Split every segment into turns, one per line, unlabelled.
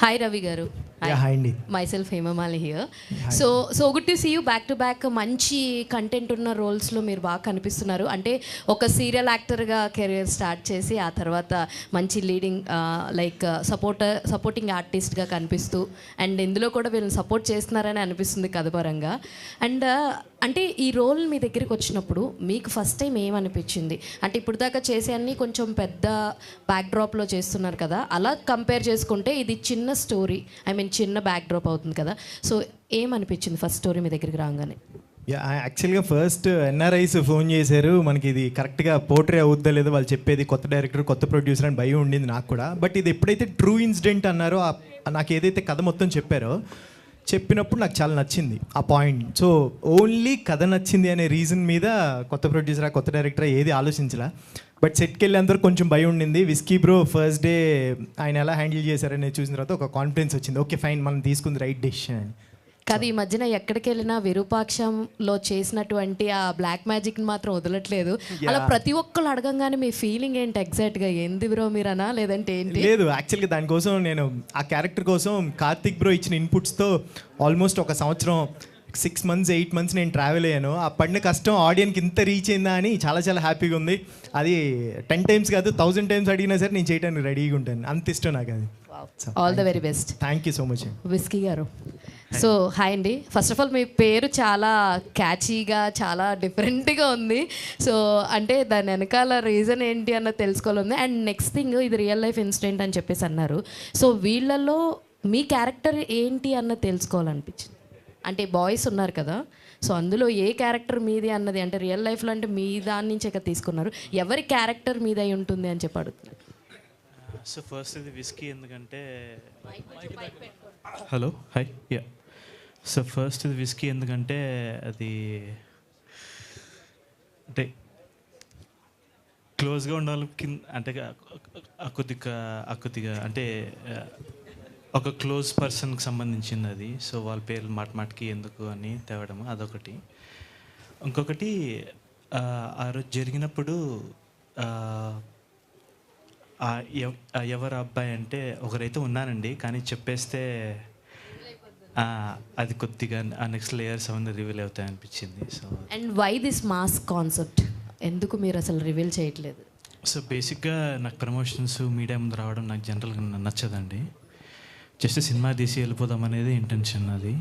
Hi Ravi గారు.
Hi అండి.
Myself Hemamali here. So good to see you back to back. మంచి content ఉన్న రోల్స్లో మీరు బాగా కనిపిస్తున్నారు. అంటే ఒక సీరియల్ యాక్టర్గా కెరీర్ స్టార్ట్ చేసి ఆ తర్వాత మంచి లీడింగ్ లైక్ సపోర్టింగ్ ఆర్టిస్ట్గా కనిపిస్తూ అండ్ ఇందులో కూడా వీళ్ళని సపోర్ట్ చేస్తున్నారని అనిపిస్తుంది కథపరంగా. అండ్ అంటే ఈ రోల్ మీ దగ్గరికి వచ్చినప్పుడు మీకు ఫస్ట్ టైం ఏమనిపించింది? అంటే ఇప్పుడు దాకా చేసే అన్నీ కొంచెం పెద్ద బ్యాక్డ్రాప్లో చేస్తున్నారు కదా, అలా కంపేర్ చేసుకుంటే ఇది చిన్న స్టోరీ, ఐ మీన్ చిన్న బ్యాక్డ్రాప్ అవుతుంది కదా. సో ఏమనిపించింది ఫస్ట్ స్టోరీ మీ దగ్గరికి రాగానే?
యాక్చువల్గా ఫస్ట్ ఎన్ఆర్ఐస్ ఫోన్ చేశారు, మనకి ఇది కరెక్ట్గా పోర్ట్రే అవుద్దా లేదో వాళ్ళు చెప్పేది, కొత్త డైరెక్టర్ కొత్త ప్రొడ్యూసర్ అని భయం ఉండింది నాకు కూడా. బట్ ఇది ఎప్పుడైతే ట్రూ ఇన్సిడెంట్ అన్నారో, నాకు ఏదైతే కథ మొత్తం చెప్పినప్పుడు నాకు చాలా నచ్చింది ఆ పాయింట్. సో ఓన్లీ కథ నచ్చింది అనే రీజన్ మీద కొత్త ప్రొడ్యూసరా కొత్త డైరెక్టరా ఏది ఆలోచించలా. బట్ సెట్కి వెళ్ళేందరూ కొంచెం భయం ఉండింది. విస్కీ బ్రో ఫస్ట్ డే ఆయన ఎలా హ్యాండిల్ చేశారని చూసిన తర్వాత ఒక కాన్ఫిడెన్స్ వచ్చింది, ఓకే ఫైన్ మనం తీసుకుంది రైట్ డెసిషన్ అని.
కాదు, ఈ మధ్యన ఎక్కడికి వెళ్ళినా విరూపాక్షంలో చేసినటువంటి ఆ బ్లాక్ మ్యాజిక్ని మాత్రం వదలట్లేదు. అలా ప్రతి ఒక్కళ్ళు అడగంగానే మీ ఫీలింగ్ ఏంటి ఎగ్జాక్ట్గా? ఏంది బ్రో మీరనా లేదంటే ఏంటి?
లేదు, యాక్చువల్గా దానికోసం నేను ఆ క్యారెక్టర్ కోసం కార్తిక్ బ్రో ఇచ్చిన ఇన్పుట్స్తో ఆల్మోస్ట్ ఒక సంవత్సరం 6 months 8 months నేను ట్రావెల్ అయ్యాను. ఆ పడిన కష్టం ఆడియన్కి ఇంత రీచ్ అయిందా అని చాలా చాలా హ్యాపీగా ఉంది. అది 10 times కాదు 1000 times అడిగినా సరే నేను చేయడానికి రెడీగా ఉంటాను, అంత ఇష్టం నాకు అది.
All the very best.
Thank you so much.
Whisky గారు, సో హాయ్ అండి. ఫస్ట్ ఆఫ్ ఆల్ మీ పేరు చాలా క్యాచీగా చాలా డిఫరెంట్గా ఉంది. సో అంటే దాని వెనకాల రీజన్ ఏంటి అన్నది తెలుసుకోవాలి. అండ్ నెక్స్ట్ థింగ్, ఇది రియల్ లైఫ్ ఇన్సిడెంట్ అని చెప్పేసి అన్నారు. సో వీళ్ళల్లో మీ క్యారెక్టర్ ఏంటి అన్నది తెలుసుకోవాలనిపించింది. అంటే బాయ్స్ ఉన్నారు కదా, సో అందులో ఏ క్యారెక్టర్ మీది అన్నది, అంటే రియల్ లైఫ్లో అంటే మీ దాని నుంచే కదా తీసుకున్నారు, ఎవరి క్యారెక్టర్ మీద అయి ఉంటుంది అని చెప్పి అడుగుతున్నారు.
సో ఫస్ట్ ఇది విస్కీ, ఎందుకంటే హలో హాయ్ సో ఫస్ట్ ఇది విస్కీ ఎందుకంటే అది అంటే క్లోజ్గా ఉండాలి కింద, అంటే కొద్దిగా అంటే ఒక క్లోజ్ పర్సన్కి సంబంధించింది అది. సో వాళ్ళ పేర్లు మాటికి ఎందుకు అని తేవడము అదొకటి. ఇంకొకటి ఆ రోజు జరిగినప్పుడు ఎవరు అబ్బాయి అంటే ఒకరైతే ఉన్నానండి, కానీ చెప్పేస్తే అది కొద్దిగా ఆ నెక్స్ట్ లేయర్స్ అవన్నీ రివీల్ అవుతాయి అనిపించింది. So
and why this mask concept, ఎందుకు మీరు అసలు రివీల్ చేయట్లేదు?
సో బేసిక్గా నాకు ప్రమోషన్స్ మీడియా ముందు రావడం నాకు జనరల్గా నచ్చదండి. జస్ట్ సినిమా తీసి వెళ్ళిపోదాం అనేది ఇంటెన్షన్ అది.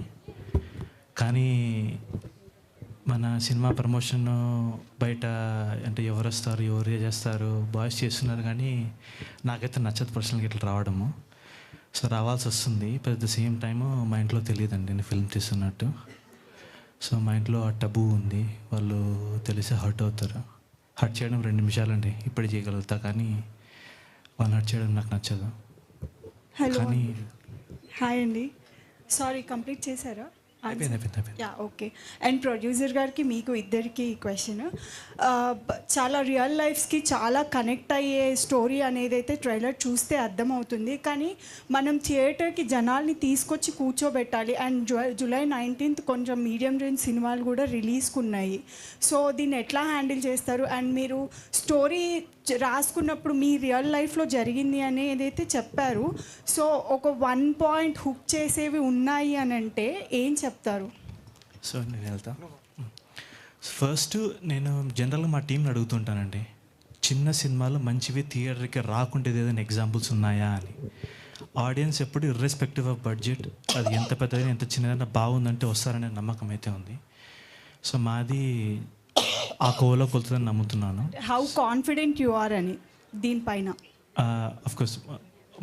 కానీ మన సినిమా ప్రమోషన్ బయట అంటే ఎవరు వస్తారు ఎవరు చేస్తారు బాయ్స్ చేస్తున్నారు, కానీ నాకైతే నచ్చదు పర్సనల్గా ఇట్లా రావడము. సో రావాల్సి వస్తుంది. అట్ ద సేమ్ టైము మా ఇంట్లో తెలియదండి నేను ఫిల్మ్ తీస్తున్నట్టు. సో మా ఇంట్లో ఆ టబూ ఉంది, వాళ్ళు తెలిసి హర్ట్ అవుతారు. హర్ట్ చేయడం 2 నిమిషాలండి ఇప్పుడు చేయగలుగుతా, కానీ వాళ్ళు హర్ట్ చేయడం నాకు నచ్చదు.
హలో,
కానీ
హాయ్ అండి. సారీ, కంప్లీట్ చేశారా?
అయిపోయింది.
Yeah, okay. అండ్ ప్రొడ్యూసర్ గారికి మీకు ఇద్దరికి క్వశ్చన్. చాలా రియల్ లైఫ్స్కి చాలా కనెక్ట్ అయ్యే స్టోరీ అనేది అయితే ట్రైలర్ చూస్తే అర్థమవుతుంది. కానీ మనం థియేటర్కి జనాల్ని తీసుకొచ్చి కూర్చోబెట్టాలి. అండ్ జూలై 19th కొంచెం మీడియం రేంజ్ సినిమాలు కూడా రిలీజ్కి ఉన్నాయి. సో దీన్ని ఎట్లా హ్యాండిల్ చేస్తారు? అండ్ మీరు స్టోరీ రాసుకున్నప్పుడు మీ రియల్ లైఫ్లో జరిగింది అనేది అయితే చెప్పారు. సో ఒక 1 point హుక్ చేసేవి ఉన్నాయి అని అంటే ఏం చెప్తారు?
సో నేను వెళ్తా. ఫస్ట్ నేను జనరల్గా మా టీంని అడుగుతుంటానండి, చిన్న సినిమాలు మంచివి థియేటర్కి రాకుంటే ఏదైనా ఎగ్జాంపుల్స్ ఉన్నాయా అని. ఆడియన్స్ ఎప్పుడు ఇర్రెస్పెక్టివ్ ఆఫ్ బడ్జెట్, అది ఎంత పెద్దదైనా ఎంత చిన్నదైనా బాగుందంటే వస్తారనే నమ్మకం అయితే ఉంది. సో మాది ఆ కోవలో కొలుతుందని నమ్ముతున్నాను.
హౌ కాన్ఫిడెంట్ యు ఆర్ అని దీనిపైన?
అఫ్కోర్స్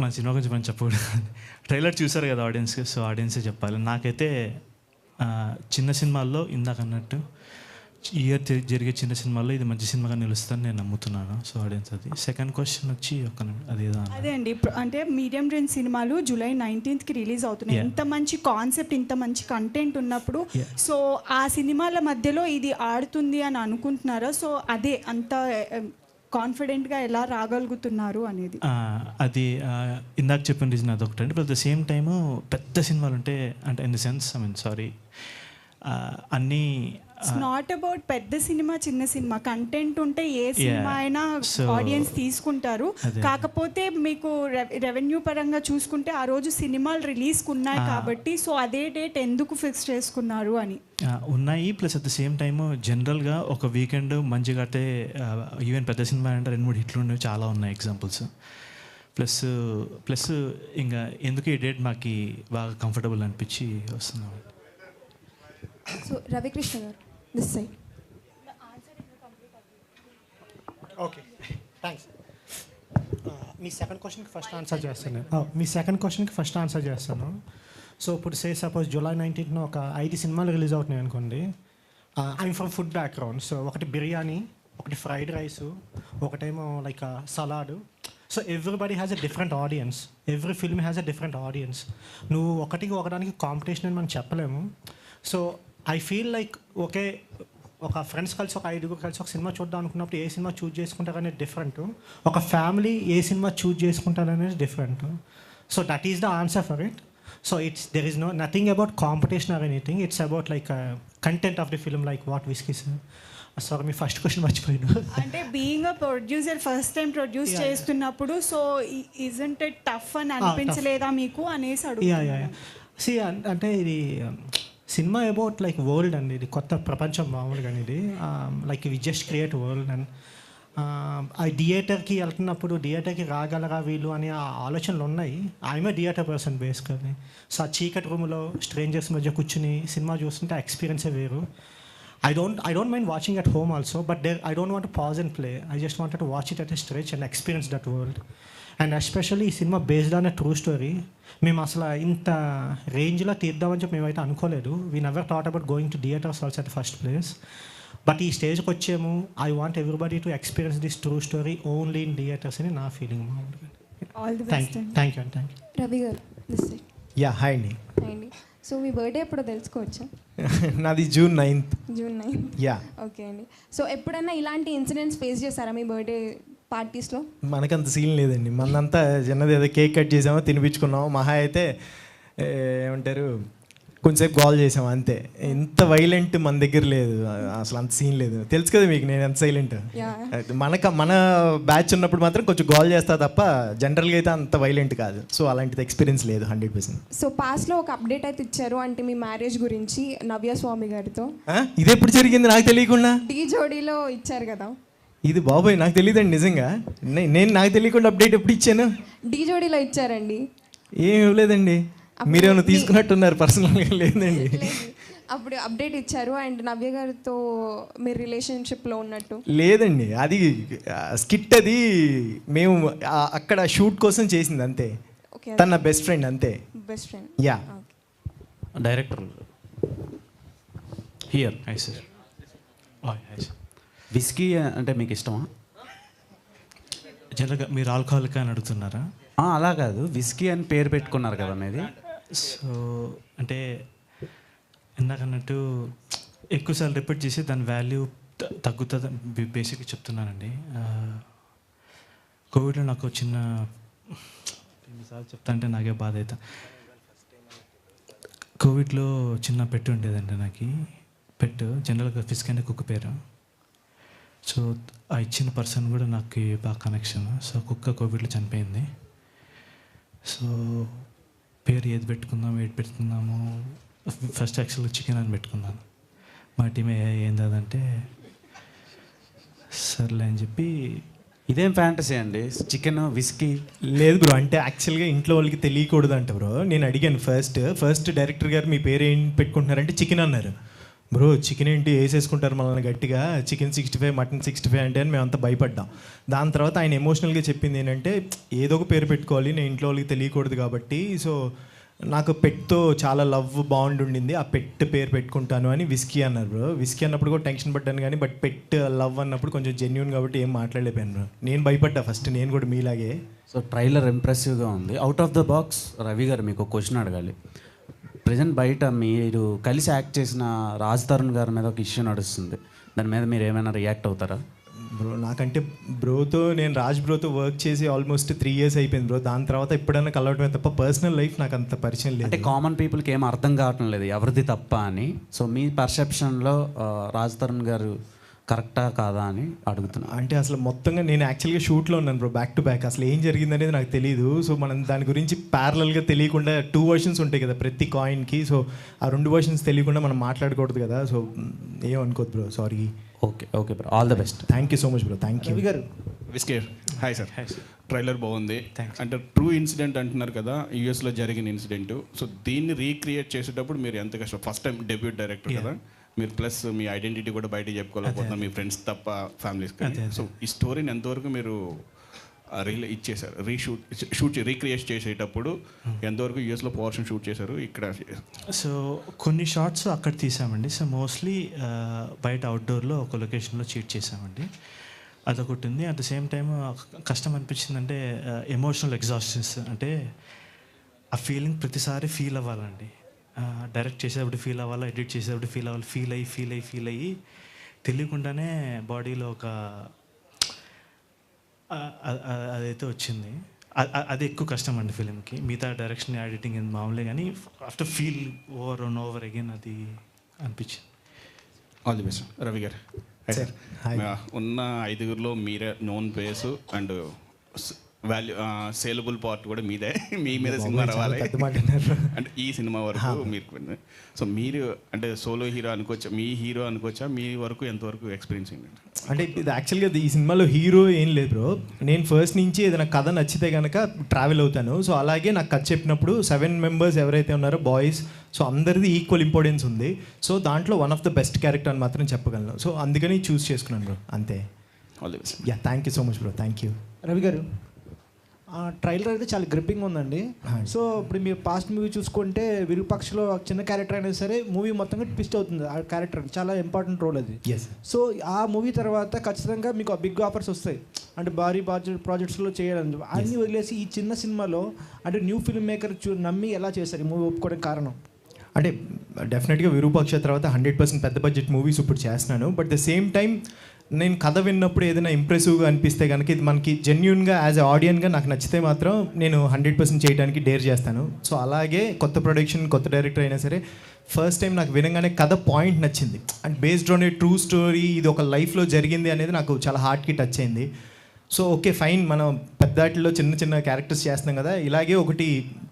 మన సినిమా గురించి మనం చెప్పకూడదు, ట్రైలర్ చూసారు కదా ఆడియన్స్కి, సో ఆడియన్సే చెప్పాలి. నాకైతే చిన్న సినిమాల్లో ఇందాక అన్నట్టు ఇయర్ జరిగే చిన్న సినిమాల్లో ఇది మంచి సినిమాగా నిలుస్తుందని నేను నమ్ముతున్నాను. సో ఆడియన్స్ అది. సెకండ్ క్వశ్చన్ వచ్చి
అదే అండి, అంటే మీడియం రేంజ్ సినిమాలు జూలై 19th రిలీజ్ అవుతున్నాయి. ఇంత మంచి కాన్సెప్ట్, ఇంత మంచి కంటెంట్ ఉన్నప్పుడు సో ఆ సినిమాల మధ్యలో ఇది ఆడుతుంది అని అనుకుంటున్నారా? సో అదే అంత కాన్ఫిడెంట్గా ఎలా రాగలుగుతున్నారు అనేది.
అది ఇందాక చెప్పిన రీజన్ అదొకటి అండి. అట్ ద సేమ్ టైము పెద్ద సినిమాలు అంటే in the sense I mean sorry అన్నీ
ఇట్స్ నాట్ అబౌట్ పెద్ద సినిమా చిన్న సినిమా, కంటెంట్ ఉంటే ఏ సినిమా అయినా ఆడియన్స్ తీసుకుంటారు. కాకపోతే మీకు రెవెన్యూ పరంగా చూసుకుంటే ఆ రోజు సినిమాలు రిలీజ్కి ఉన్నాయి కాబట్టి సో అదే డేట్ ఎందుకు ఫిక్స్ చేసుకున్నారు అని.
ఉన్నాయి, plus at the same time జనరల్గా ఒక వీకెండ్ మంచిగా అంటే ఈవెన్ పెద్ద సినిమా అంటే 2-3 హిట్లు ఉండేవి చాలా ఉన్నాయి ఎగ్జాంపుల్స్. ప్లస్ ఇంకా ఎందుకు ఈ డేట్ మాకు బాగా కంఫర్టబుల్ అనిపించి వస్తున్నాం.
సో రవికృష్ణ గారు this side.
Okay thanks. Me second క్వశ్చన్కి ఫస్ట్ ఆన్సర్ చేస్తాను. సో ఇప్పుడు సపోజ్ జూలై 19th ఒక 5 సినిమాలు రిలీజ్ అవుతున్నాయి అనుకోండి. I'm from food background. So ఒకటి బిర్యానీ, ఒకటి ఫ్రైడ్ రైసు, ఒకటేమో like salad. So everybody has a different audience, every film has a different audience. నువ్వు ఒకదానికి కాంపిటీషన్ అని మనం చెప్పలేము. So I feel like okay, ఒక ఫ్రెండ్స్ కలిసి ఒక 5 కలిసి ఒక సినిమా చూద్దాం అనుకున్నప్పుడు ఏ సినిమా చూజ్ చేసుకుంటారనేది డిఫరెంట్. ఒక ఫ్యామిలీ ఏ సినిమా చూజ్ చేసుకుంటారనేది different. So that is the answer for it. So there is nothing about competition or anything. It's about like content of the film, like what Whiskey said. Sorry, my first question మర్చిపోయాను.
అంటే being a producer first time produce చేస్తున్నప్పుడు so isn't it tough అని అనిపించలేదా మీకు అనేసి అడుగుతున్నాను.
C అంటే ఇది సినిమా అబౌట్ లైక్ వరల్డ్ అండి, ఇది కొత్త ప్రపంచం మామూలుగా. ఇది like we just create world. And ఆ థియేటర్కి వెళ్తున్నప్పుడు థియేటర్కి రాగలరా వీళ్ళు అనే ఆ ఆలోచనలు ఉన్నాయి. I'm a theatre person basically. So ఆ చీకటి రూమ్లో స్ట్రేంజర్స్ మధ్య కూర్చుని సినిమా చూస్తుంటే ఆ ఎక్స్పీరియన్సే వేరు. I don't mind watching at home also, but I don't want to pause and play. I just wanted to watch it at a stretch and experience that world. And especially ఈ cinema based on a true story. మేము అసలు ఇంత రేంజ్లో తీద్దామని చెప్పి మేమైతే అనుకోలేదు. We never thought about going to theatres also at first place. But ఈ స్టేజ్కి వచ్చాము. I want everybody to experience this true story only in theatres అని నా ఫీలింగ్. Thank you.
రవి గారు దిస్ సైడ్.
యా హాయ్ అండి.
అండి సో మీ birthday ఎప్పుడో తెలుసుకోవచ్చా?
నాది June 9th.
June 9th.
Yeah.
Okay అండి. సో ఎప్పుడైనా ఇలాంటి ఇన్సిడెంట్స్ ఫేస్ చేశారా మీ బర్త్డే పార్టీస్లో?
మనకంత సీన్ లేదండి. మనంతా చిన్నది ఏదో కేక్ కట్ చేసామో తినిపించుకున్నామో, మహా అయితే ఏమంటారు కొంచెంసేపు కాల్ చేసాము అంతే. ఇంత వైలెంట్ మన దగ్గర లేదు, అసలు అంత సీన్ లేదు. తెలుసు కదా మీకు నేను ఎంత సైలెంట్. మన బ్యాచ్ ఉన్నప్పుడు మాత్రం కొంచెం కాల్ చేస్తా తప్ప జనరల్గా అయితే అంత వైలెంట్ కాదు. సో అలాంటిది ఎక్స్పీరియన్స్ లేదు 100%.
సో పాస్ట్లో ఒక అప్డేట్ అయితే ఇచ్చారు, అంటే మీ మ్యారేజ్ గురించి నవ్య స్వామి గారితో.
ఇది ఎప్పుడు జరిగింది నాకు తెలియకుండా?
ఢీ జోడీలో ఇచ్చారు కదా.
ఇది బాబోయ్ నాకు తెలియదండి నిజంగా. నేను నాకు తెలియకుండా అప్డేట్ ఎప్పుడు ఇచ్చాను?
ఢీ జోడీలో ఇచ్చారండి.
ఏమి ఇవ్వలేదండి. మీరేమైనా తీసుకున్నట్టున్నారు పర్సనల్గా? లేదండి.
అప్పుడు అప్డేట్ ఇచ్చారు అండ్ నవ్య గారితో మీరు రిలేషన్షిప్లో ఉన్నట్టు.
లేదండి, అది స్కిట్. అది మేము అక్కడ షూట్ కోసం చేసింది అంతే. తన బెస్ట్ ఫ్రెండ్ అంతే.
Best friend.
Yeah.
Director here. Hi sir.
Whisky అంటే మీకు ఇష్టమా?
జనరల్గా మీరు ఆల్కహాలిక్ అని అడుగుతున్నారా?
అలా కాదు, విస్కీ అని పేరు పెట్టుకున్నారు కదా మీది.
సో అంటే ఇందాకన్నట్టు ఎక్కువసార్లు రిపీట్ చేసి దాని వాల్యూ తగ్గుతుంది బేసిక్గా చెప్తున్నానండి. కోవిడ్లో నాకు చిన్న ఎన్నిసార్లు చెప్తా అంటే నాకే బాధ అవుతా. కోవిడ్లో చిన్న పెట్టి ఉండేదండి నాకు. పెట్ జనరల్గా ఫిస్క్ అనే కుక్క పేరు. సో ఆ ఇచ్చిన పర్సన్ కూడా నాకు బాగా కనెక్షన్. సో కుక్క కోవిడ్లో చనిపోయింది. సో పేరు ఏది పెట్టుకుందాము ఫస్ట్ యాక్చువల్గా చికెన్ అని పెట్టుకున్నాను. మా టీం ఏందంటే సర్లే అని చెప్పి.
ఇదేం ఫ్యాంటసీ అండి, చికెన్ విస్కీ?
లేదు బ్రో, అంటే యాక్చువల్గా ఇంట్లో వాళ్ళకి తెలియకూడదు అంట బ్రో. నేను అడిగాను ఫస్ట్ డైరెక్టర్ గారు మీ పేరు ఏం పెట్టుకుంటున్నారంటే చికెన్ అన్నారు. బ్రో చికెన్ ఏంటి వేసేసుకుంటారు మనల్ని గట్టిగా, చికెన్ 65 మటన్ 65 అంటే అని మేమంతా భయపడ్డాం. దాని తర్వాత ఆయన ఎమోషనల్గా చెప్పింది ఏంటంటే ఏదో ఒక పేరు పెట్టుకోవాలి, నేను ఇంట్లో వాళ్ళకి తెలియకూడదు కాబట్టి. సో నాకు పెట్తో చాలా లవ్ బాండ్ ఉండింది, ఆ పెట్ పేరు పెట్టుకుంటాను అని విస్కీ అన్నారు బ్రో. విస్కీ అన్నప్పుడు కూడా టెన్షన్ పడ్డాను కానీ బట్ పెట్ లవ్ అన్నప్పుడు కొంచెం జెన్యూన్ కాబట్టి ఏం మాట్లాడలేకపోయాను బ్రో. నేను భయపడ్డా ఫస్ట్, నేను కూడా మీలాగే.
సో ట్రైలర్ ఇంప్రెసివ్గా ఉంది. Out of the box Ravi గారు మీకు ఒక క్వశ్చన్ అడగాలి. ప్రజెంట్ బయట మీరు కలిసి యాక్ట్ చేసిన రాజ్ తరుణ్ గారి మీద ఒక ఇష్యూ నడుస్తుంది, దాని మీద మీరు ఏమైనా రియాక్ట్ అవుతారా?
బ్రో నాకంటే బ్రోతో నేను రాజ్ బ్రోతో వర్క్ చేసి ఆల్మోస్ట్ 3 years అయిపోయింది బ్రో. దాని తర్వాత ఎప్పుడైనా కలవటమే తప్ప పర్సనల్ లైఫ్ నాకు అంత పరిచయం
అంటే
లేదు.
కామన్ పీపుల్కి ఏం అర్థం కావటం లేదు ఎవరిది తప్ప అని. సో మీ పర్సెప్షన్లో రాజ్ తరుణ్ గారు కరెక్టా కాదా అని అడుగుతున్నాను.
అంటే అసలు మొత్తంగా నేను యాక్చువల్గా షూట్లో ఉన్నాను బ్రో, బ్యాక్ టు బ్యాక్. అసలు ఏం జరిగింది అనేది నాకు తెలియదు. సో మనం దాని గురించి ప్యారలల్గా తెలియకుండా 2 versions ఉంటాయి కదా ప్రతి కాయిన్కి. సో ఆ 2 versions తెలియకుండా మనం మాట్లాడకూడదు కదా. సో ఏమనుకోద్దు bro, sorry.
Okay bro, all the best.
Thank you so much bro, thank you.
Ravi garu
విస్కేర్ హాయ్ సార్. ట్రైలర్ బాగుంది. అంటే ట్రూ ఇన్సిడెంట్ అంటున్నారు కదా, యూఎస్లో జరిగిన ఇన్సిడెంట్. సో దీన్ని రీక్రియేట్ చేసేటప్పుడు మీరు ఎంత కష్టం, ఫస్ట్ టైం డెబ్యూట్ డైరెక్టర్ కదా మీరు, ప్లస్ మీ ఐడెంటిటీ కూడా బయట చెప్పుకోలేకపోతున్నారు మీ ఫ్రెండ్స్ తప్ప ఫ్యామిలీస్. సో ఈ స్టోరీని ఎంతవరకు మీరు ఇచ్చేసారు, రీక్రియేట్ చేసేటప్పుడు ఎంతవరకు యూఎస్లో పోర్షన్ షూట్ చేశారు, ఇక్కడ?
సో కొన్ని షార్ట్స్ అక్కడ తీసామండి. సో మోస్ట్లీ బయట అవుట్డోర్లో ఒక లొకేషన్లో షూట్ చేసామండి. అదొకటి ఉంది. అట్ ద సేమ్ టైమ్ కష్టం అనిపించిందంటే ఎమోషనల్ ఎగ్జాస్షన్స్, అంటే ఆ ఫీలింగ్ ప్రతిసారి ఫీల్ అవ్వాలండి. డైరెక్ట్ చేసేటప్పుడు ఫీల్ అవ్వాలి, ఎడిట్ చేసేటప్పుడు ఫీల్ అవ్వాలి. ఫీల్ అయ్యి తెలియకుండానే బాడీలో ఒక అదైతే వచ్చింది. అది ఎక్కువ కష్టం అండి ఫిలింకి. మిగతా డైరెక్షన్ ఎడిటింగ్ మామూలే, కానీ after feel over and over again అది అనిపించింది.
ఆల్ ది బెస్ట్ రవి గారు. ఉన్న 5గురిలో మీరే known face and value saleable part కూడా మీదే, మీ మీద సినిమా రావాలి అంటే ఈ సినిమా వరకు మీరు. సో మీరు అంటే సోలో హీరో అనుకోవచ్చా, మీ హీరో అనుకోవచ్చా, మీ వరకు ఎంతవరకు ఎక్స్పీరియన్స్ ఏంటంటే?
అంటే ఇది యాక్చువల్గా ఈ సినిమాలో హీరో ఏం లేదు బ్రో. నేను ఫస్ట్ నుంచి ఏదైనా కథ నచ్చితే కనుక ట్రావెల్ అవుతాను. సో అలాగే నాకు కథ చెప్పినప్పుడు 7 members ఎవరైతే ఉన్నారో బాయ్స్, సో అందరిది ఈక్వల్ ఇంపార్టెన్స్ ఉంది. సో దాంట్లో one of the best character అని మాత్రం చెప్పగలను. సో అందుకని చూస్ చేసుకున్నాను బ్రో, అంతే.
All the best.
Yeah, thank you so much bro, thank you.
Ravi గారు ట్రైలర్ అయితే చాలా గ్రిప్పింగ్ ఉందండి. సో ఇప్పుడు మీరు పాస్ట్ మూవీ చూసుకుంటే విరూపాక్షలో చిన్న క్యారెక్టర్ అయినా సరే మూవీ మొత్తంగా ట్విస్ట్ అవుతుంది. ఆ క్యారెక్టర్ చాలా ఇంపార్టెంట్ రోల్ అది. సో ఆ మూవీ తర్వాత ఖచ్చితంగా మీకు బిగ్ ఆఫర్స్ వస్తాయి, అంటే భారీ ప్రాజెక్ట్స్లో చేయాలని. అన్నీ వదిలేసి ఈ చిన్న సినిమాలో అంటే న్యూ ఫిల్మ్ మేకర్ నమ్మి ఎలా చేశారు ఈ మూవీ ఒప్పుకోవడానికి కారణం?
అంటే డెఫినెట్గా విరూపాక్ష తర్వాత 100% పెద్ద బడ్జెట్ మూవీస్ ఇప్పుడు చేస్తున్నాను. బట్ ద సేమ్ టైం నేను కథ విన్నప్పుడు ఏదైనా ఇంప్రెసివ్గా అనిపిస్తే కనుక ఇది మనకి జెన్యున్గా యాజ్ ఎ ఆడియన్గా నాకు నచ్చితే మాత్రం నేను 100% చేయడానికి డేర్ చేస్తాను. సో అలాగే కొత్త ప్రొడక్షన్, కొత్త డైరెక్టర్ అయినా సరే ఫస్ట్ టైం నాకు వినగానే కథ పాయింట్ నచ్చింది. And based on a true story, ఇది ఒక లైఫ్లో జరిగింది అనేది నాకు చాలా హార్ట్కి టచ్ అయింది. సో ఓకే ఫైన్, మనం పెద్దాటిలో చిన్న చిన్న క్యారెక్టర్స్ చేస్తున్నాం కదా, ఇలాగే ఒకటి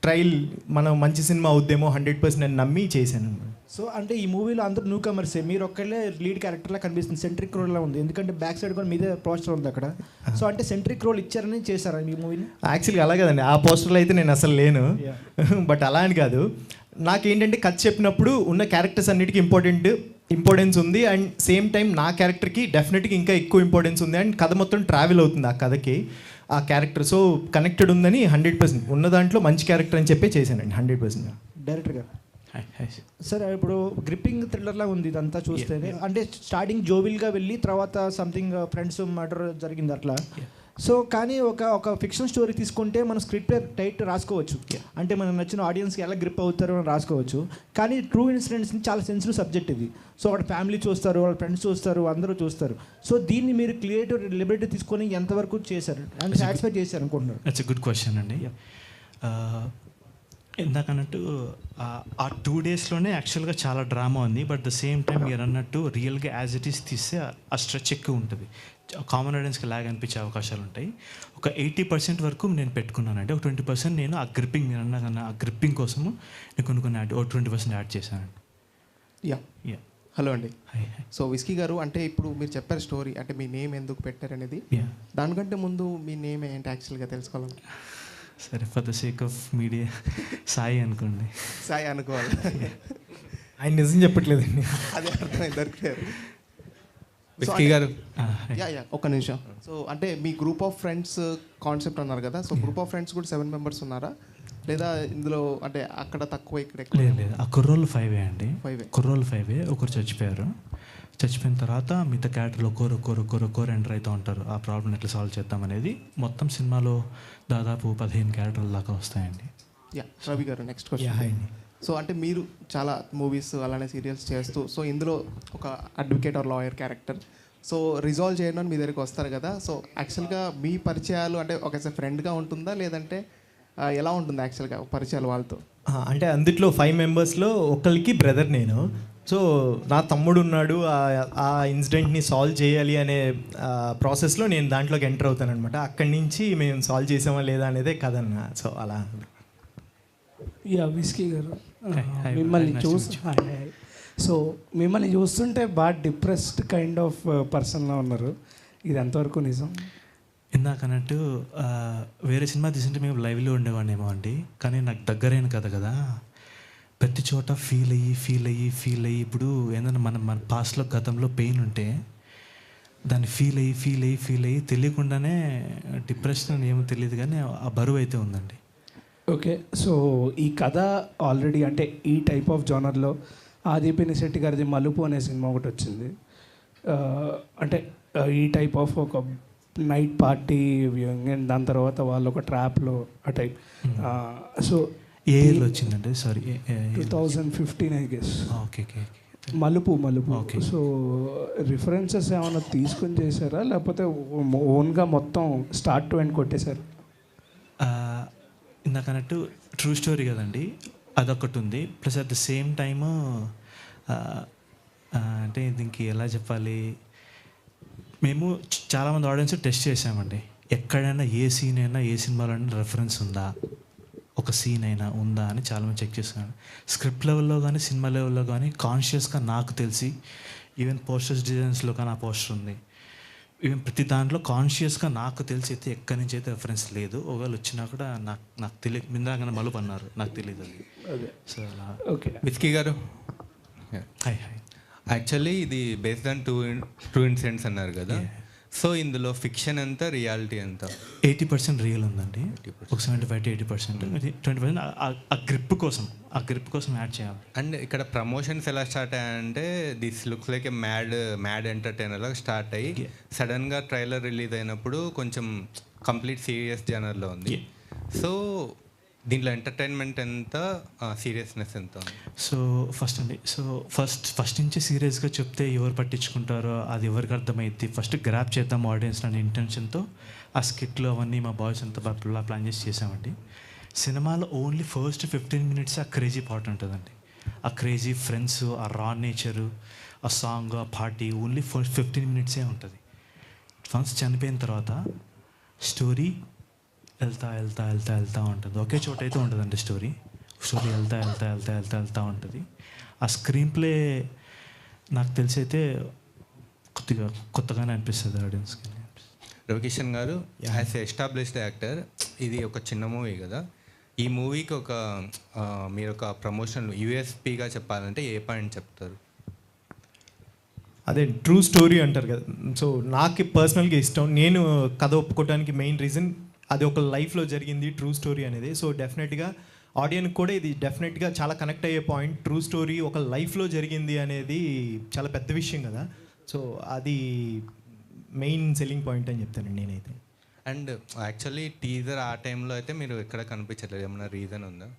ట్రయల్ మనం మంచి సినిమా అవుద్దేమో 100% నేను నమ్మి చేశాను.
సో అంటే ఈ మూవీలో అందరూ న్యూ కమర్సే, మీరు ఒక్కళ్ళే లీడ్ క్యారెక్టర్లా కనిపిస్తుంది. సెంట్రిక్ రోల్లా ఉంది, ఎందుకంటే బ్యాక్ సైడ్ కూడా మీదే పోస్టర్ ఉంది అక్కడ. సో అంటే సెంట్రిక్ రోల్ ఇచ్చారని చేశారా ఈ మూవీని?
యాక్చువల్గా అలా కదండి, ఆ పోస్టర్లో అయితే నేను అసలు లేను. బట్ అలా అని కాదు, నాకేంటంటే కథ చెప్పినప్పుడు ఉన్న క్యారెక్టర్స్ అన్నిటికీ ఇంపార్టెన్స్ ఉంది. అండ్ సేమ్ టైం నా క్యారెక్టర్కి డెఫినెట్గా ఇంకా ఎక్కువ ఇంపార్టెన్స్ ఉంది. అండ్ కథ మొత్తం ట్రావెల్ అవుతుంది ఆ కథకి, ఆ క్యారెక్టర్. సో కనెక్టెడ్ ఉందని 100% ఉన్న దాంట్లో మంచి క్యారెక్టర్ అని చెప్పి చేశానండి 100%.
డైరెక్టర్ గారు సార్, ఇప్పుడు గ్రిప్పింగ్ థ్రిల్లర్లా ఉంది ఇదంతా చూస్తేనే. అంటే స్టార్టింగ్ జోవిల్గా వెళ్ళి తర్వాత సంథింగ్ ఫ్రెండ్స్ మర్డర్ జరిగింది అట్లా. సో కానీ ఒక ఫిక్షన్ స్టోరీ తీసుకుంటే మన స్క్రిప్ట్ టైట్ రాసుకోవచ్చు, అంటే మనకు నచ్చిన ఆడియన్స్కి ఎలా గ్రిప్ అవుతారో అని రాసుకోవచ్చు. కానీ ట్రూ ఇన్సిడెంట్స్ని చాలా సెన్సిటివ్ సబ్జెక్ట్ ఇది. సో వాళ్ళ ఫ్యామిలీ చూస్తారు, వాళ్ళ ఫ్రెండ్స్ చూస్తారు, అందరూ చూస్తారు. సో దీన్ని మీరు క్రియేటివ్ లిబర్టీ తీసుకొని ఎంతవరకు చేశారు అండ్ సాటిస్ఫై చేశారు అనుకుంటున్నారు?
ఇట్స్ ఎ గుడ్ క్వశ్చన్ అండి. ఇందాకన్నట్టు ఆ 2 daysలోనే యాక్చువల్గా చాలా డ్రామా ఉంది. బట్ ద సేమ్ టైం మీరు అన్నట్టు రియల్గా యాజ్ ఇట్ ఈస్ తీస్తే ఆ స్ట్రెచ్ ఎక్కువ ఉంటుంది, కామన్ ఆడియన్స్కి లాగ్ అనిపించే అవకాశాలు ఉంటాయి. ఒక 80% వరకు నేను పెట్టుకున్నానండి. ఒక 20% నేను ఆ గ్రిప్పింగ్, మీరు అన్నా కన్నా ఆ గ్రిప్పింగ్ కోసము నేను కొన్ని 20% యాడ్ చేశానండి.
యా హలో అండి. సో విస్కీ గారు, అంటే ఇప్పుడు మీరు చెప్పారు స్టోరీ, అంటే మీ నేమ్ ఎందుకు పెట్టారనేది. దానికంటే ముందు మీ నేమ్ ఏంటి యాక్చువల్గా తెలుసుకోవాలి.
సరే, for the sake of media Sai అనుకోండి.
సాయి అనుకోవాలి.
ఆయన నిజం చెప్పట్లేదండి.
అదే అర్థమైంది, దొరికారు.
విస్కీ గారు
యా ఒక్క నిమిషం. సో అంటే మీ గ్రూప్ ఆఫ్ ఫ్రెండ్స్ కాన్సెప్ట్ అన్నారు కదా, సో గ్రూప్ ఆఫ్ ఫ్రెండ్స్ కూడా 7 members ఉన్నారా, లేదా ఇందులో అంటే అక్కడ తక్కువ ఇక్కడ ఎక్కువ?
లేదు, ఆ కుర్రోళ్ళు 5 అండి.
5
కుర్రోళ్ళు 5. ఒకరు చచ్చిపోయిన తర్వాత మిగతా క్యారెక్టర్లు ఒక్కోరు ఎంటర్ అవుతూ ఉంటారు. ఆ ప్రాబ్లం ఎట్లా సాల్వ్ చేద్దాం అనేది మొత్తం సినిమాలో దాదాపు 15 క్యారెక్టర్ల దాకా వస్తాయండి.
యా రవి గారు, నెక్స్ట్ క్వశ్చన్. సో అంటే మీరు చాలా మూవీస్ అలానే సీరియల్స్ చేస్తూ, సో ఇందులో ఒక advocate or lawyer character, so resolve చేయడం మీ దగ్గరికి వస్తారు కదా, సో యాక్చువల్గా మీ పరిచయాలు అంటే ఒక ఫ్రెండ్గా ఉంటుందా లేదంటే ఎలా ఉంటుంది యాక్చువల్గా పరిచయాలు వాళ్ళతో?
అంటే అందుట్లో 5 మెంబర్స్లో ఒకరికి బ్రదర్ నేను. సో నా తమ్ముడు ఉన్నాడు, ఆ ఇన్సిడెంట్ని సాల్వ్ చేయాలి అనే ప్రాసెస్లో నేను దాంట్లోకి ఎంటర్ అవుతాను అనమాట. అక్కడి నుంచి మేము సాల్వ్ చేసామా లేదా అనేదే కదన్న. సో అలా
విస్కీ గారు మిమ్మల్ని సో మిమ్మల్ని చూస్తుంటే బాగా డిప్రెస్డ్ కైండ్ ఆఫ్ పర్సన్లా ఉన్నారు. ఇది ఎంతవరకు నిజం?
ఇందాకన్నట్టు వేరే సినిమా తీసింటే మేము లైవ్లో ఉండేవాడినేమో అండి, కానీ నాకు దగ్గరైన కథ కదా, ప్రతి చోట ఫీల్ అయ్యి ఇప్పుడు ఏంటంటే మన పాస్ట్లో గతంలో పెయిన్ ఉంటే దాన్ని ఫీల్ అయ్యి తెలియకుండానే డిప్రెషన్ అని ఏమో తెలియదు కానీ ఆ బరువు అయితే ఉందండి.
ఓకే, సో ఈ కథ ఆల్రెడీ అంటే ఈ టైప్ ఆఫ్ జోనర్లో ఆది పినిశెట్టి గారిది మలుపు అనే సినిమా ఒకటి వచ్చింది. అంటే ఈ టైప్ ఆఫ్ ఒక నైట్ పార్టీ అండ్ దాని తర్వాత వాళ్ళు ఒక ట్రాప్లో ఆ టైప్. సో
ఏ ఇయర్లో వచ్చిందంటే సారీ
2015 ఐ గెస్.
ఓకే
మలుపు. సో రిఫరెన్సెస్ ఏమైనా తీసుకొని చేశారా లేకపోతే ఓన్గా మొత్తం స్టార్ట్ టు ఎండ్ కొట్టేశారు?
ఇందాకన్నట్టు ట్రూ స్టోరీ కదండి, అదొకటి ఉంది. Plus at the same time అంటే దీనికి ఎలా చెప్పాలి, మేము చాలామంది ఆడియన్స్ టెస్ట్ చేసామండి. ఎక్కడైనా ఏ సీన్ అయినా ఏ సినిమాలోనైనా రెఫరెన్స్ ఉందా, ఒక సీన్ అయినా ఉందా అని చాలామంది చెక్ చేస్తున్నాను. స్క్రిప్ట్ లెవెల్లో కానీ సినిమా లెవెల్లో కానీ కాన్షియస్గా నాకు తెలిసి ఈవెన్ పోస్టర్స్ డిజైన్స్లో కానీ ఆ పోస్టర్ ఉంది. ఈవెన్ ప్రతి దాంట్లో కాన్షియస్గా నాకు తెలిసి అయితే ఎక్కడి నుంచి అయితే రెఫరెన్స్ లేదు. ఒకవేళ వచ్చినా కూడా నాకు తెలియదు. మిందాకన్నా మలుపు అన్నారు, నాకు తెలియదు అది. సో అలా.
ఓకే
విస్కీ గారు,
హాయ్
యాక్చువల్లీ ఇది బేస్డ్ ఆన్ ట్రూ ఇన్సిడెంట్స్ అన్నారు కదా, సో ఇందులో ఫిక్షన్ ఎంత రియాలిటీ ఎంత?
80% రియల్ ఉందండి, ఒక 75 to 80%. 20% ఆ గ్రిప్ కోసం యాడ్ చేయాలి.
అండ్ ఇక్కడ ప్రమోషన్స్ ఎలా స్టార్ట్ అయ్యాయంటే this looks like a mad entertainer లాగా స్టార్ట్ అయ్యి సడన్గా ట్రైలర్ రిలీజ్ అయినప్పుడు కొంచెం కంప్లీట్ సీరియస్ జనర్లో ఉంది. సో దీంట్లో ఎంటర్టైన్మెంట్ ఎంత, సీరియస్నెస్ ఎంత?
సో ఫస్ట్ నుంచి సీరియస్గా చెప్తే ఎవరు పట్టించుకుంటారో అది ఎవరికి అర్థమైద్ది, ఫస్ట్ గ్రాప్ చేద్దాం ఆడియన్స్ అనే ఇంటెన్షన్తో ఆ స్కిట్లు అవన్నీ మా బాయ్స్ అంతా ప్లాన్ చేసి చేసామండి. సినిమాలో ఓన్లీ ఫస్ట్ 15 minutes ఆ క్రేజీ పార్ట్ ఉంటుందండి. ఆ క్రేజీ ఫ్రెండ్స్, ఆ రా నేచరు, ఆ సాంగ్, ఆ పార్టీ ఓన్లీ 15 minutes ఉంటుంది. వన్స్ చనిపోయిన తర్వాత స్టోరీ వెళ్తా ఉంటుంది. ఒకే చోట అయితే ఉంటుందండి స్టోరీ వెళ్తా ఉంటుంది. ఆ స్క్రీన్ ప్లే నాకు తెలిసి అయితే కొత్తగానే అనిపిస్తుంది ఆడియన్స్కి.
రవికిషన్ గారు, యాజ్ ఎస్టాబ్లిష్డ్ యాక్టర్, ఇది ఒక చిన్న మూవీ కదా, ఈ మూవీకి మీరు ఒక ప్రమోషన్ యూఎస్పీగా చెప్పాలంటే ఏ పాయింట్ చెప్తారు?
అదే ట్రూ స్టోరీ అంటారు కదా. సో నాకు పర్సనల్గా ఇష్టం. నేను కథ ఒప్పుకోవడానికి మెయిన్ రీజన్ అది ఒక లైఫ్లో జరిగింది ట్రూ స్టోరీ అనేది. సో డెఫినెట్గా ఆడియన్కి కూడా ఇది డెఫినెట్గా చాలా కనెక్ట్ అయ్యే పాయింట్. ట్రూ స్టోరీ ఒక లైఫ్లో జరిగింది అనేది చాలా పెద్ద విషయం కదా. సో అది మెయిన్ సెల్లింగ్ పాయింట్ అని చెప్తానండి నేనైతే.
అండ్ యాక్చువల్లీ టీజర్ ఆ టైంలో అయితే మీరు ఎక్కడ కనిపించలేదు, ఏమైనా రీజన్ ఉందా?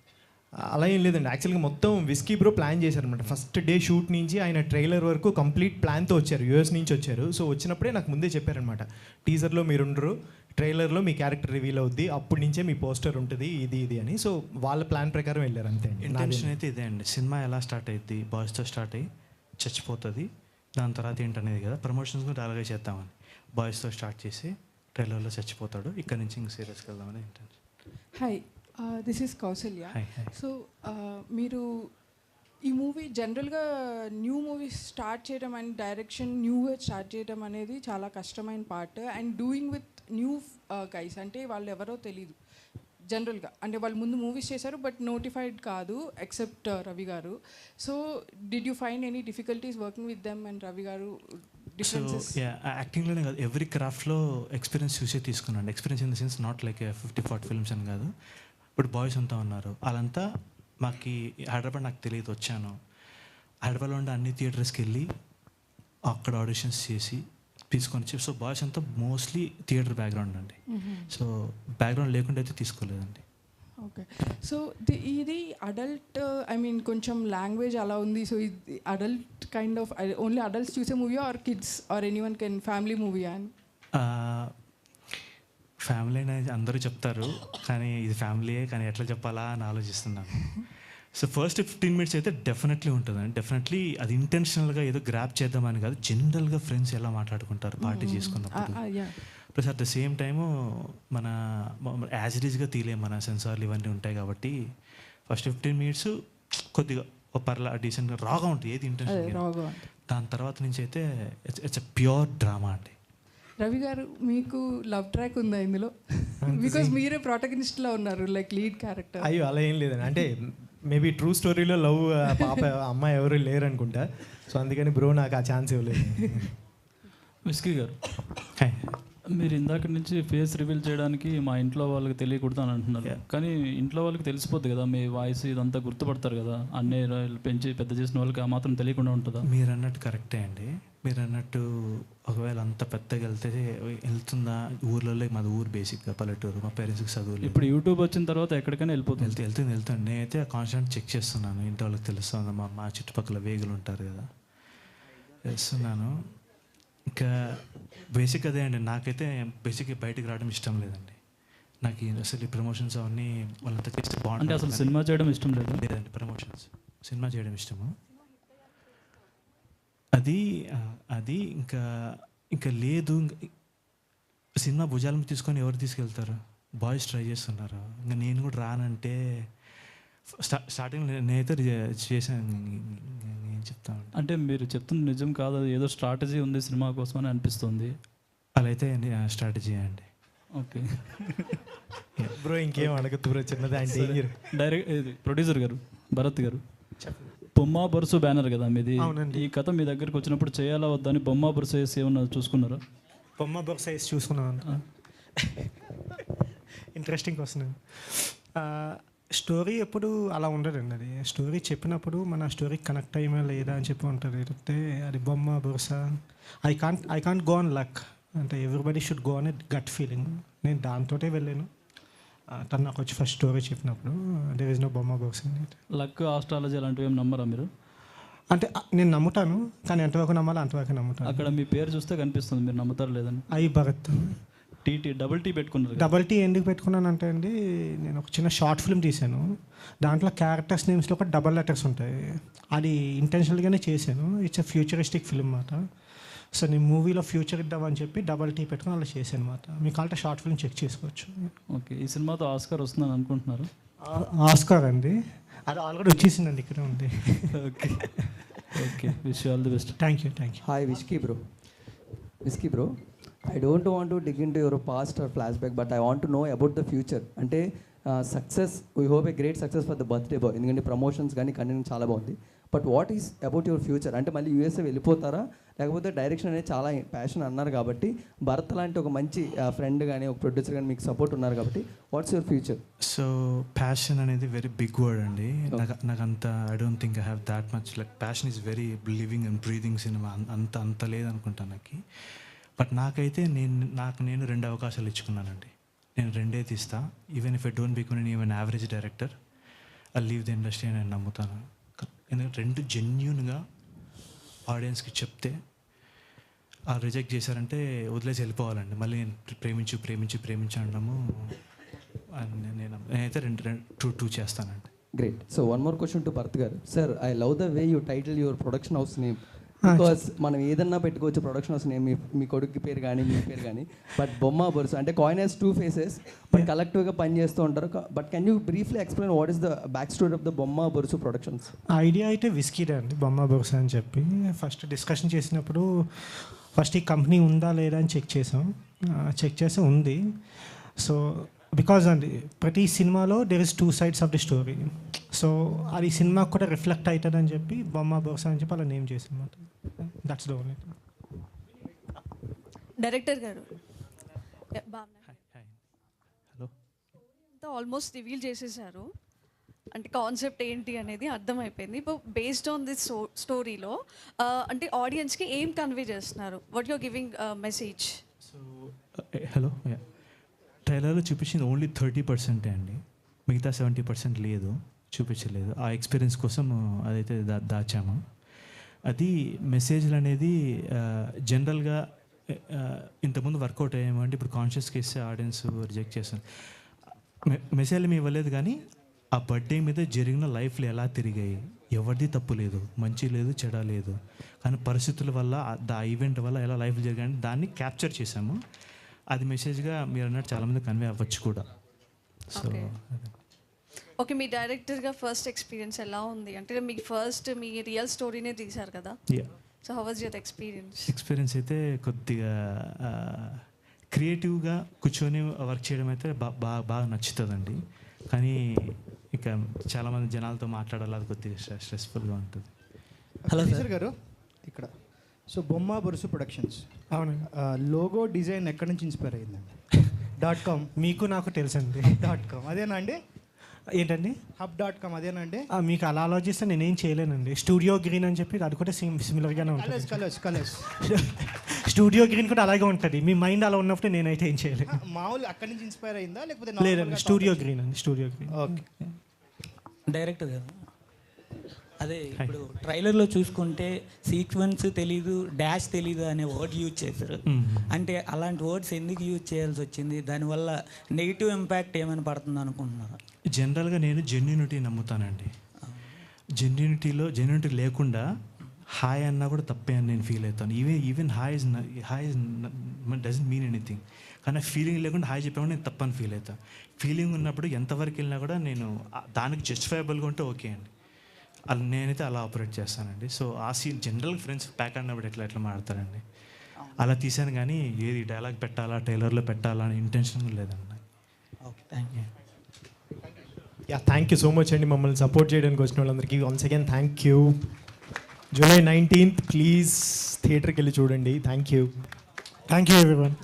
అలా ఏం లేదండి. యాక్చువల్గా మొత్తం విస్కీ బ్రో ప్లాన్ చేశారనమాట. ఫస్ట్ డే షూట్ నుంచి ఆయన ట్రైలర్ వరకు కంప్లీట్ ప్లాన్తో వచ్చారు, యూఎస్ నుంచి వచ్చారు. సో వచ్చినప్పుడే నాకు ముందే చెప్పారనమాట, టీజర్లో మీరు ఉండరు, ట్రైలర్లో మీ క్యారెక్టర్ రివీల్ అవుద్ది, అప్పటి నుంచే మీ పోస్టర్ ఉంటుంది ఇది అని. సో వాళ్ళ ప్లాన్ ప్రకారం వెళ్ళారు అంతే అండి.
ఇంటెన్షన్ అయితే ఇదే అండి. సినిమా ఎలా స్టార్ట్ అయ్యింది, బాయ్స్తో స్టార్ట్ అయ్యి చచ్చిపోతుంది, దాని తర్వాత ఏంటనేది కదా, ప్రమోషన్స్ కూడా అలాగే చేద్దామని బాయ్స్తో స్టార్ట్ చేసి ట్రైలర్లో చచ్చిపోతాడు, ఇక్కడ నుంచి ఇంక సీరియస్కి వెళ్దామని intention.
Hi, this is Kausalya. So మీరు ఈ మూవీ జనరల్గా న్యూ మూవీ స్టార్ట్ చేయడం అండ్ డైరెక్షన్ న్యూగా స్టార్ట్ చేయడం అనేది చాలా కష్టమైన part. And doing with new guys, అంటే వాళ్ళు ఎవరో తెలీదు జనరల్గా, అంటే వాళ్ళు ముందు మూవీస్ చేశారు బట్ నోటిఫైడ్ కాదు ఎక్సెప్ట్ రవి గారు. So did you find any difficulties working with them and Ravi గారు?
సో యాక్టింగ్లోనే కాదు, ఎవ్రీ క్రాఫ్ట్లో ఎక్స్పీరియన్స్ చూసే తీసుకున్నాను. Experience in the sense not like 50-40 films అని కాదు. ఇప్పుడు బాయ్స్ అంతా ఉన్నారు, వాళ్ళంతా మాకు హైదరాబాద్ నాకు తెలియదు, వచ్చాను హైదరాబాద్లో ఉండే అన్ని థియేటర్స్కి వెళ్ళి అక్కడ ఆడిషన్స్ చేసి తీసుకొని వచ్చి. సో బాయ్స్ అంతా మోస్ట్లీ థియేటర్ బ్యాక్గ్రౌండ్ అండి. సో బ్యాక్గ్రౌండ్ లేకుండా అయితే తీసుకోలేదండి.
ఓకే. సో ఇది అడల్ట్, ఐ మీన్ కొంచెం లాంగ్వేజ్ అలా ఉంది. సో ఇది adult kind of only adults చూసే movie or kids or anyone can family movie అని?
ఫ్యామిలీ అనేది అందరూ చెప్తారు, కానీ ఇది ఫ్యామిలీయే, కానీ ఎట్లా చెప్పాలా అని ఆలోచిస్తున్నాను. సో ఫస్ట్ 15 minutes అయితే డెఫినెట్లీ ఉంటుందండి. డెఫినెట్లీ అది ఇంటెన్షనల్గా ఏదో గ్రాప్ చేద్దామని కాదు, జనరల్గా ఫ్రెండ్స్ ఎలా మాట్లాడుకుంటారు పార్టీ చేసుకున్నప్పుడు. Plus at the same time మన యాజ్ ఇట్ ఈస్గా తీయలేము, మన సెన్సార్లు ఇవన్నీ ఉంటాయి కాబట్టి ఫస్ట్ 15 minutes కొద్దిగా పర్లా డీసెంట్గా రాగా ఉంటుంది ఏది ఇంటెన్షన్. దాని తర్వాత నుంచి అయితే ఇట్స్ ఎ ప్యూర్ డ్రామా అండి.
రవి గారు, మీకు లవ్ ట్రాక్ ఉందా ఇందులో? బికాజ్ మీరే ప్రొటగనిస్ట్లో ఉన్నారు, లైక్ లీడ్ క్యారెక్టర్.
అయ్యో అలా ఏం లేదండి, అంటే మేబీ ట్రూ స్టోరీలో లవ్ పాప అమ్మాయి ఎవరు లేరు అనుకుంటా. సో అందుకని బ్రో నాకు ఆ ఛాన్స్ ఇవ్వలేదు.
విస్కీ గారు, మీరు ఇందాక నుంచి ఫేస్ రివీల్ చేయడానికి మా ఇంట్లో వాళ్ళకి తెలియకూడదు అని అంటున్నారు, కానీ ఇంట్లో వాళ్ళకి తెలిసిపోద్ది కదా మీ వాయిస్ ఇదంతా గుర్తుపడతారు కదా, అన్నీ పెంచి పెద్ద చేసిన వాళ్ళకి ఆ మాత్రం తెలియకుండా ఉంటుందా?
మీరు అన్నట్టు కరెక్టే అండి. మీరు అన్నట్టు ఒకవేళ అంత పెద్దగా వెళ్తుందా ఊర్లలో, మాది ఊరు బేసిక్గా పల్లెటూరు, మా పేరెంట్స్కి చదువులు.
ఇప్పుడు యూట్యూబ్ వచ్చిన తర్వాత ఎక్కడికైనా వెళ్ళిపోతుంది.
వెళ్తుంది. నేనైతే కాన్స్టెంట్ చెక్ చేస్తున్నాను, ఇంటి వాళ్ళకి తెలుస్తుంది, మా చుట్టుపక్కల వేగులు ఉంటారు కదా, చేస్తున్నాను. ఇంకా బేసిక్ అదే అండి, నాకైతే బేసిక్గా బయటకు రావడం ఇష్టం లేదండి. నాకు అసలు ఈ ప్రమోషన్స్ అవన్నీ వాళ్ళంతా చేస్తే బాగుంటుంది.
అంటే అసలు సినిమా చేయడం ఇష్టం లేదు?
లేదండి, ప్రమోషన్స్ సినిమా చేయడం ఇష్టము. అది ఇంకా లేదు. సినిమా భుజాలను తీసుకొని ఎవరు తీసుకెళ్తారు? బాయ్స్ ట్రై చేస్తున్నారు. ఇంకా నేను కూడా రానంటే స్టార్టింగ్ నేనైతే చేశాను. ఏం చెప్తాను
అంటే మీరు చెప్తున్న నిజం కాదు, ఏదో స్ట్రాటజీ ఉంది సినిమా కోసం అని అనిపిస్తుంది.
అలా అయితే స్ట్రాటజీ అండి.
ఓకే
బ్రో, ఇంకేం అడగదు బ్రో, చిన్నది అంటే
డైరెక్ట్ ప్రొడ్యూసర్ గారు భరత్ గారు, బొమ్మ బొరుసు బ్యానర్ కదా మీది. ఈ కథ మీ దగ్గరికి వచ్చినప్పుడు చేయాలా వద్దని బొమ్మ బొరుసు వేసి ఏమన్నా చూసుకున్నారా?
బొమ్మ బొరుసు వేసి చూసుకున్నాను. Interesting question. స్టోరీ ఎప్పుడు అలా ఉండదండి. అది స్టోరీ చెప్పినప్పుడు మన స్టోరీకి కనెక్ట్ అయ్యమే లేదా అని చెప్పి ఉంటుంది. అయితే అది బొమ్మ బొరుస, I can't go on luck, అంటే everybody should go on a gut feeling. నేను దాంతోటే వెళ్ళాను. తను నాకు వచ్చి ఫస్ట్ స్టోరీ చెప్పినప్పుడు దేర్ ఇస్ నో బొమ్మ బొరుస.
లక్, ఆస్ట్రాలజీ అలాంటివి ఏం నమ్మరా మీరు?
అంటే నేను నమ్ముతాను, కానీ ఎంతవరకు నమ్మాలో అంతవరకు నమ్ముతాను.
అక్కడ మీ పేరు చూస్తే కనిపిస్తుంది, మీరు నమ్ముతారు లేదని.
భరత్.
డబుల్ టీ పెట్టుకున్నారు.
డబుల్ టీ ఎందుకు పెట్టుకున్నానంటే అండి, నేను ఒక చిన్న షార్ట్ ఫిల్మ్ తీశాను. దాంట్లో క్యారెక్టర్స్ నేమ్స్లో ఒక డబల్ లెటర్స్ ఉంటాయి. అది ఇంటెన్షనల్గానే చేశాను. ఇట్స్ ఎ ఫ్యూచరిస్టిక్ ఫిల్మ్ అన్నమాట. సో నేను మూవీలో ఫ్యూచర్ ఇద్దామని చెప్పి డబల్ టీ పెట్టుకుని అలా చేశాను అనమాట. మీకు కావాలంటే షార్ట్ ఫిల్మ్ చెక్ చేసుకోవచ్చు.
ఓకే, ఈ సినిమాతో ఆస్కార్ వస్తుందని అనుకుంటున్నారు?
ఆస్కార్ అండి, అది ఆల్రెడీ వచ్చేసిందండి, ఇక్కడ ఉంది.
Okay okay, wish you all the best.
Thank you.
Hi whisky bro, I don't want to dig into your past or flashback, but I want to know about the future. అంటే success, we hope a great success for the birthday boy, ఎందుకంటే promotions కానీ content చాలా బాగుంది. But what is about your future? అంటే మళ్ళీ USA వెళ్ళిపోతారా, లేకపోతే direction అనేది చాలా ప్యాషన్ అన్నారు కాబట్టి భరత్ లాంటి ఒక మంచి ఫ్రెండ్ కానీ ఒక ప్రొడ్యూసర్ కానీ మీకు సపోర్ట్ ఉన్నారు కాబట్టి what's your future?
So passion అనేది వెరీ బిగ్ వర్డ్ అండి. నాకు అంత I don't think I have that much. Like passion is very living and breathing cinema, అంత లేదనుకుంటాను నాకు. బట్ నాకైతే నేను 2 అవకాశాలు ఇచ్చుకున్నానండి. నేను 2 తీస్తా. Even if I don't become even average director, I leave the industry అని నేను నమ్ముతాను. ఎందుకంటే 2 జెన్యూన్గా ఆడియన్స్కి చెప్తే ఆ రిజెక్ట్ చేశారంటే వదిలేసి వెళ్ళిపోవాలండి. మళ్ళీ నేను ప్రేమించి అనడము నేనైతే 2 చేస్తానండి.
Great. So one more question to Bharat garu. Sir, I love the way you title your production house name. Because మనం ఏదన్నా పెట్టుకోవచ్చు ప్రొడక్షన్ హౌస్ నేమ్, మీ కొడుకు పేరు కానీ మీ పేరు కానీ. బట్ బొమ్మ బొరుసు అంటే కాయిన్ హ్యాస్ 2 faces, బట్ కలెక్టివ్గా పనిచేస్తూ ఉంటారు. But can you briefly explain what is the back story of the బొమ్మ బొరుసు ప్రొడక్షన్స్?
ఐడియా అయితే విస్కీడే అండి, బొమ్మ బొరుసు అని చెప్పి. ఫస్ట్ డిస్కషన్ చేసినప్పుడు ఫస్ట్ ఈ కంపెనీ ఉందా లేదా అని చెక్ చేసి ఉంది. సో బికాజ్ అండి ప్రతి సినిమాలో there is 2 sides of the story. So అది సినిమాకి కూడా రిఫ్లెక్ట్ అవుతుంది అని చెప్పి బొమ్మ బొరుస అని చెప్పి అలా నేమ్ చేసి అనమాట. That's the only.
డైరెక్టర్ గారు,
హలో,
ఆల్మోస్ట్ రివీల్ చేసేసారు. అంటే కాన్సెప్ట్ ఏంటి అనేది అర్థమైపోయింది. ఇప్పుడు బేస్డ్ ఆన్ దిస్ స్టోరీలో అంటే ఆడియన్స్కి ఏం కన్వే చేస్తున్నారు? What your giving message?
So hello, ట్రైలర్లో చూపించింది ఓన్లీ 30% అండి. మిగతా 70% లేదు, చూపించలేదు. ఆ ఎక్స్పీరియన్స్ కోసం అదైతే దాచాము. అది మెసేజ్లు అనేది జనరల్గా ఇంతకుముందు వర్కౌట్ అయ్యామంటే ఇప్పుడు కాన్షియస్గా ఇస్తే ఆడియన్స్ రిజెక్ట్ చేస్తాను. మెసేజ్లు మీ ఇవ్వలేదు, కానీ ఆ బర్త్డే మీద జరిగిన లైఫ్లో ఎలా తిరిగాయి, ఎవరిది తప్పు లేదు, మంచి లేదు, చెడ లేదు, కానీ పరిస్థితుల వల్ల ఆ ఈవెంట్ వల్ల ఎలా లైఫ్ జరిగాయని దాన్ని క్యాప్చర్ చేసాము. అది మెసేజ్గా మీరు అన్నట్టు చాలామంది కన్వే అవ్వచ్చు కూడా. సో
ఓకే, మీ డైరెక్టర్గా ఫస్ట్ ఎక్స్పీరియన్స్ ఎలా ఉంది? అంటే మీకు ఫస్ట్ మీ రియల్ స్టోరీనే తీశారు కదా, so how was your experience
అయితే కొద్దిగా క్రియేటివ్గా కూర్చొని వర్క్ చేయడం అయితే బాగా నచ్చుతుందండి. కానీ ఇక చాలామంది జనాలతో మాట్లాడాలి, అది కొద్దిగా స్ట్రెస్ఫుల్గా ఉంటుంది.
హలో సార్ గారు, ఇక్కడ సో బొమ్మ బొరుసు ప్రొడక్షన్స్,
అవును,
లోగో డిజైన్ ఎక్కడి నుంచి ఇన్స్పైర్ అయ్యిందండి? .com
మీకు నాకు తెలుసండి.
.com అదేనా అండి?
ఏంటండి?
hub.com అదేనా అండి?
మీకు అలా ఆలోచిస్తే నేనేం చేయలేనండి. స్టూడియో గ్రీన్ అని చెప్పి అది కూడా సిమిలర్గానే ఉంటుంది.
కలర్స్
స్టూడియో గ్రీన్ కూడా అలాగే ఉంటుంది. మీ మైండ్ అలా ఉన్నప్పుడు నేనైతే ఏం చేయలేదు.
మామూలు అక్కడి నుంచి ఇన్స్పైర్ అయిందా లేకపోతే?
లేదండి, స్టూడియో గ్రీన్ అండి, స్టూడియో గ్రీన్.
ఓకే.
డైరెక్టర్ గారు, అదే ఇప్పుడు ట్రైలర్లో చూసుకుంటే సీక్వెన్స్ తెలీదు, డాష్ తెలీదు అనే వర్డ్ యూజ్ చేశారు. అంటే అలాంటి వర్డ్స్ ఎందుకు యూజ్ చేయాల్సి వచ్చింది? దానివల్ల నెగిటివ్ ఇంపాక్ట్ ఏమైనా పడుతుంది అనుకుంటున్నారా?
జనరల్గా నేను జెన్యూనిటీ నమ్ముతానండి. జెన్యూనిటీ లేకుండా హాయ్ అన్నా కూడా తప్పే అని నేను ఫీల్ అవుతాను. Even hi is doesn't mean anything. కానీ ఫీలింగ్ లేకుండా హాయ్ చెప్పామని నేను తప్పని ఫీల్ అవుతాను. ఫీలింగ్ ఉన్నప్పుడు ఎంతవరకు వెళ్ళినా కూడా నేను దానికి జస్టిఫైబుల్గా ఉంటే ఓకే అండి. నేనైతే అలా ఆపరేట్ చేస్తానండి. సో ఆ సీన్ జనరల్గా ఫ్రెండ్స్ ప్యాక్ అన్నప్పుడు ఎట్లా మాడతారండి, అలా తీసాను. కానీ ఏది డైలాగ్ పెట్టాలా, ట్రైలర్లో పెట్టాలా అని ఇంటెన్షన్ లేదండి.
Okay, thank you.
Thank you so much అండి మమ్మల్ని సపోర్ట్ చేయడానికి వచ్చిన వాళ్ళందరికీ once again thank you. July 19th please థియేటర్కి వెళ్ళి చూడండి. Thank you
everyone.